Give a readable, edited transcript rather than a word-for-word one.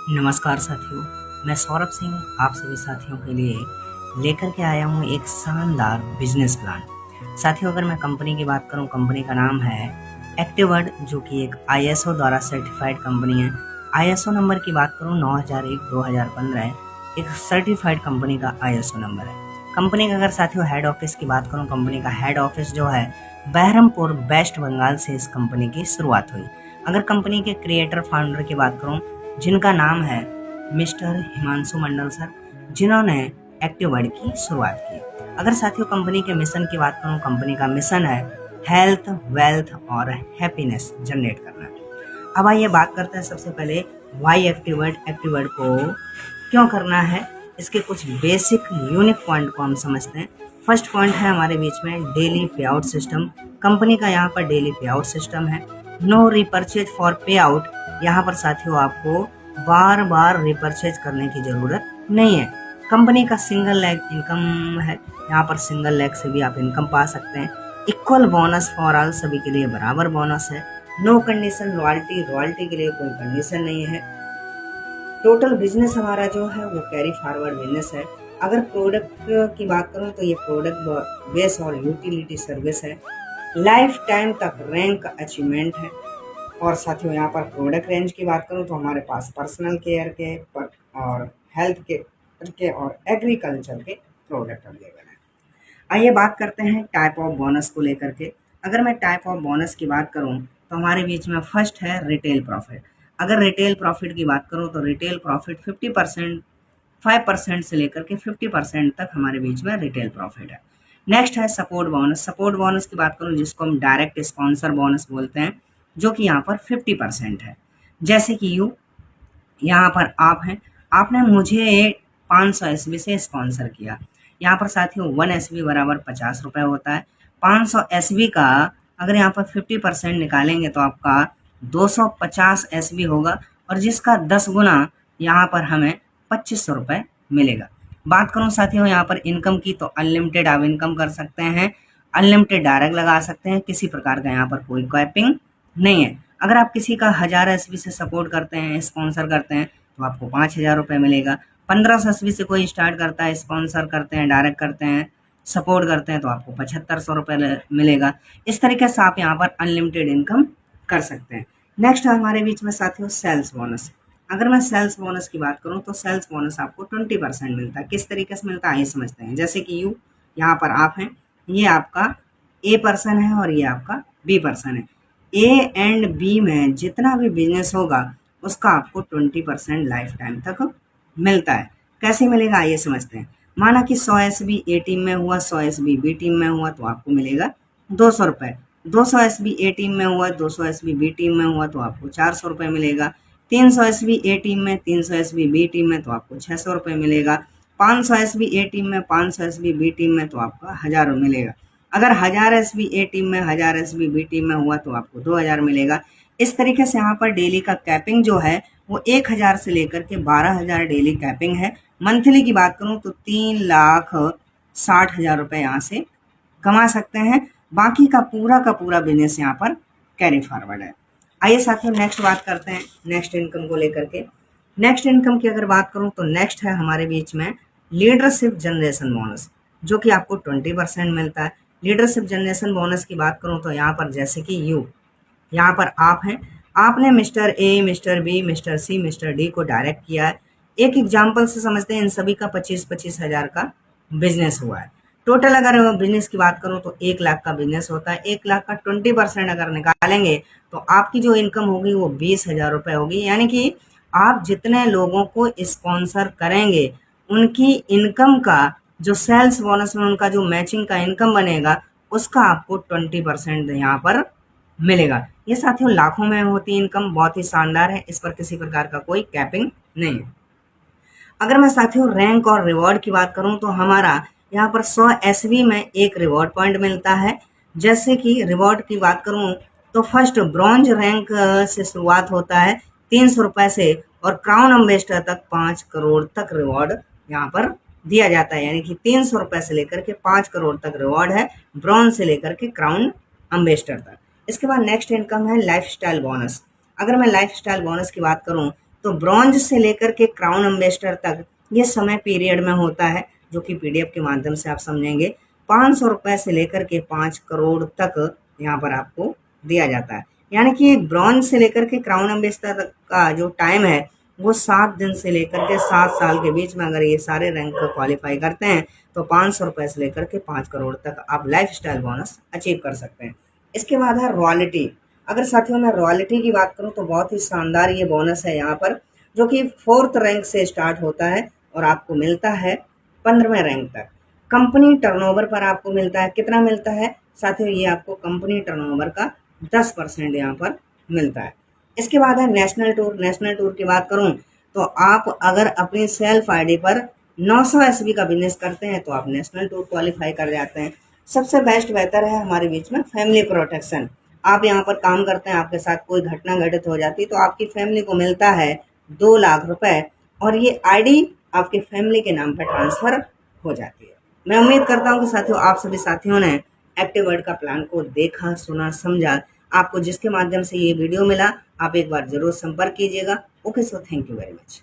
नमस्कार साथियों, मैं सौरभ सिंह आप सभी साथियों के लिए लेकर के आया हूँ एक शानदार बिजनेस प्लान। साथियों, अगर मैं कंपनी की बात करूँ, कंपनी का नाम है एक्टिवर्ड, जो कि एक आईएसओ द्वारा सर्टिफाइड कंपनी है। आईएसओ नंबर की बात करूँ 9001-2015 एक सर्टिफाइड कंपनी का आईएसओ नंबर है। कंपनी का अगर साथियों हेड ऑफिस की बात करूँ, कंपनी का हेड ऑफिस जो है बहरमपुर वेस्ट बंगाल से इस कंपनी की शुरुआत हुई। अगर कंपनी के क्रिएटर फाउंडर की बात करूँ, जिनका नाम है मिस्टर हिमांशु मंडल सर, जिन्होंने एक्टिवर्ड की शुरुआत की। अगर साथियों कंपनी के मिशन की बात करूं, कंपनी का मिशन है हेल्थ, वेल्थ और हैप्पीनेस जनरेट करना। अब आइए बात करते हैं सबसे पहले वाई एक्टिवर्ड, एक्टिवर्ड को क्यों करना है, इसके कुछ बेसिक यूनिक पॉइंट को हम समझते हैं। फर्स्ट पॉइंट है हमारे बीच में daily payout system. Company का यहाँ पर डेली पे आउट सिस्टम है। No repurchase for payout, यहाँ पर साथियों आपको बार बार रिपर्चेज करने की जरूरत नहीं है। कंपनी का सिंगल लेग इनकम है, यहाँ पर सिंगल लेग से भी आप इनकम पा सकते हैं। इक्वल बोनस फॉर ऑल, सभी के लिए बराबर बोनस है। नो कंडीशन रॉयल्टी, रॉयल्टी के लिए कोई कंडीशन नहीं है। टोटल बिजनेस हमारा जो है वो कैरी फॉरवर्ड बिजनेस है। अगर प्रोडक्ट की बात करूँ तो ये प्रोडक्ट बेस और यूटिलिटी सर्विस है। लाइफ टाइम तक रैंक अचीवमेंट है। और साथियों यहाँ पर प्रोडक्ट रेंज की बात करूँ तो हमारे पास पर्सनल केयर के और हेल्थ के और एग्रीकल्चर के प्रोडक्ट अवेलेबल हैं। आइए बात करते हैं टाइप ऑफ बोनस को लेकर के। अगर मैं टाइप ऑफ बोनस की बात करूं तो हमारे बीच में फर्स्ट है रिटेल प्रॉफिट। अगर रिटेल प्रॉफिट की बात करूं तो रिटेल प्रॉफिट 50%, 5% से लेकर के 50% तक हमारे बीच में रिटेल प्रॉफिट है। नेक्स्ट है सपोर्ट बोनस। सपोर्ट बोनस की बात करूं जिसको हम डायरेक्ट स्पॉन्सर बोनस बोलते हैं, जो कि यहाँ पर 50% है। जैसे कि यहाँ पर आप हैं, आपने मुझे 500 एसबी से स्पॉन्सर किया। यहाँ पर साथियों 1 एसबी बराबर 50 रुपये होता है। 500 एसबी का अगर यहाँ पर 50% निकालेंगे तो आपका 250 एसबी होगा, और जिसका 10 गुना यहाँ पर हमें 2500 रुपये मिलेगा। बात करूँ साथियों यहाँ पर इनकम की, तो अनलिमिटेड आप इनकम कर सकते हैं, अनलिमिटेड डायरेक्ट लगा सकते हैं, किसी प्रकार का यहाँ पर कोई कैपिंग नहीं है। अगर आप किसी का 1000 एसबी से सपोर्ट करते हैं, स्पॉन्सर करते हैं, तो आपको 5000 रुपये मिलेगा। 1500 एसबी से कोई स्टार्ट करता है, स्पॉन्सर करते हैं, डायरेक्ट करते हैं, सपोर्ट करते हैं, तो आपको 7500 रुपये मिलेगा। इस तरीके से आप यहाँ पर अनलिमिटेड इनकम कर सकते हैं। नेक्स्ट है हमारे बीच में साथियों सेल्स बोनस। अगर मैं सेल्स बोनस की बात करूँ तो सेल्स बोनस आपको 20% मिलता है। किस तरीके से मिलता है ये समझते हैं। जैसे कि यहाँ पर आप हैं, ये आपका ए पर्सन है और ये आपका बी पर्सन है। ए एंड बी में जितना भी बिजनेस होगा उसका आपको 20% लाइफ टाइम तक मिलता है। कैसे मिलेगा आइए समझते हैं। माना कि 100 एसबी ए टीम में हुआ, 100 एसबी बी टीम में हुआ, तो आपको मिलेगा 200 रुपये। 200 एसबी ए टीम में हुआ, 200 एसबी बी टीम में हुआ, तो आपको 400 रुपये मिलेगा। 300 एसबी ए टीम में, 300 एसबी बी टीम में, तो आपको 600 रुपये मिलेगा। 500 एसबी ए टीम में, 500 एसबी बी टीम में, तो आपका 1000 मिलेगा। अगर 1000 एसबी ए टीम में, 1000 एसबी बी टीम में हुआ, तो आपको 2000 मिलेगा। इस तरीके से यहाँ पर डेली का कैपिंग जो है वो 1000 से लेकर के 12,000 डेली कैपिंग है। मंथली की बात करूँ तो 3,60,000 रुपये यहाँ से कमा सकते हैं। बाकी का पूरा बिजनेस यहाँ पर कैरी फॉरवर्ड है। आइए साथियों नेक्स्ट बात करते हैं नेक्स्ट इनकम को लेकर के। नेक्स्ट इनकम की अगर बात करूं तो नेक्स्ट है हमारे बीच में लीडरशिप जनरेशन बोनस, जो कि आपको 20% मिलता है। लीडरशिप जनरेशन बोनस की बात करूं तो यहाँ पर जैसे कि यहाँ पर आप हैं, आपने mister A, mister B, mister C, mister D को डायरेक्ट किया है। एक एग्जाम्पल से समझते हैं, इन सभी का 25-25 हजार का बिजनेस हुआ है। टोटल अगर बिजनेस की बात करूं तो 1 लाख का बिजनेस होता है। 1 लाख का 20% अगर निकालेंगे तो आपकी जो इनकम होगी वो 20,000 रुपये होगी। यानी कि आप जितने लोगों को स्पॉन्सर करेंगे उनकी इनकम का जो सेल्स बोनस में उनका जो मैचिंग का इनकम बनेगा उसका आपको 20% यहाँ पर मिलेगा। ये साथियों लाखों में होती इनकम, बहुत ही शानदार है, इस पर किसी प्रकार का कोई कैपिंग नहीं है। अगर मैं साथियों रैंक और रिवॉर्ड की बात करूं तो हमारा यहाँ पर 100 एसवी में एक रिवॉर्ड पॉइंट मिलता है। जैसे कि रिवॉर्ड की बात करूं तो फर्स्ट ब्रॉन्ज रैंक से शुरुआत होता है 300 रुपये से, और क्राउन अम्बेसडर तक 5 करोड़ तक रिवॉर्ड यहाँ पर दिया जाता है। यानी कि 300 रुपये से लेकर के 5 करोड़ तक रिवॉर्ड है, ब्रॉन्ज से लेकर के क्राउन अम्बेसडर तक। इसके बाद नेक्स्ट इनकम है लाइफ स्टाइल बोनस। अगर मैं लाइफ स्टाइल बोनस की बात करूं तो ब्रॉन्ज से लेकर के क्राउन एम्बेसडर तक ये समय पीरियड में होता है, जो कि पीडीएफ के माध्यम से आप समझेंगे। 500 रुपए से लेकर के 5 करोड़ तक यहाँ पर आपको दिया जाता है। यानी कि ब्रॉन्ज से लेकर के क्राउन एम्बेसडर तक का जो टाइम है वो 7 दिन से लेकर के 7 साल के बीच में अगर ये सारे रैंक क्वालिफाई करते हैं तो 500 रुपए से लेकर के 5 करोड़ तक आप लाइफ स्टाइल बोनस अचीव कर सकते हैं। इसके बाद है रॉयल्टी। अगर साथियों मैं रॉयल्टी की बात करूं तो बहुत ही शानदार ये बोनस है यहाँ पर, जो कि 4th रैंक से स्टार्ट होता है और आपको मिलता है 15वें रैंक तक। कंपनी टर्नओवर पर आपको मिलता है, कितना मिलता है साथियों, ये आपको कंपनी टर्नओवर का 10% यहाँ पर मिलता है। इसके बाद है नेशनल टूर। नेशनल टूर की बात करूं तो आप अगर अपनी सेल्फ आईडी पर 900 एसबी का बिजनेस करते हैं तो आप नेशनल टूर क्वालिफाई कर जाते हैं। सबसे बेस्ट बेहतर है हमारे बीच में फैमिली प्रोटेक्शन। आप यहाँ पर काम करते हैं, आपके साथ कोई घटना घटित हो जाती तो आपकी फैमिली को मिलता है 2 लाख रुपए और ये आईडी आपके फैमिली के नाम पर ट्रांसफर हो जाती है। मैं उम्मीद करता हूँ कि साथियों आप सभी साथियों ने एक्टिव वर्ड का प्लान को देखा, सुना, समझा। आपको जिसके माध्यम से ये वीडियो मिला आप एक बार जरूर संपर्क कीजिएगा। Okay, so thank you very much.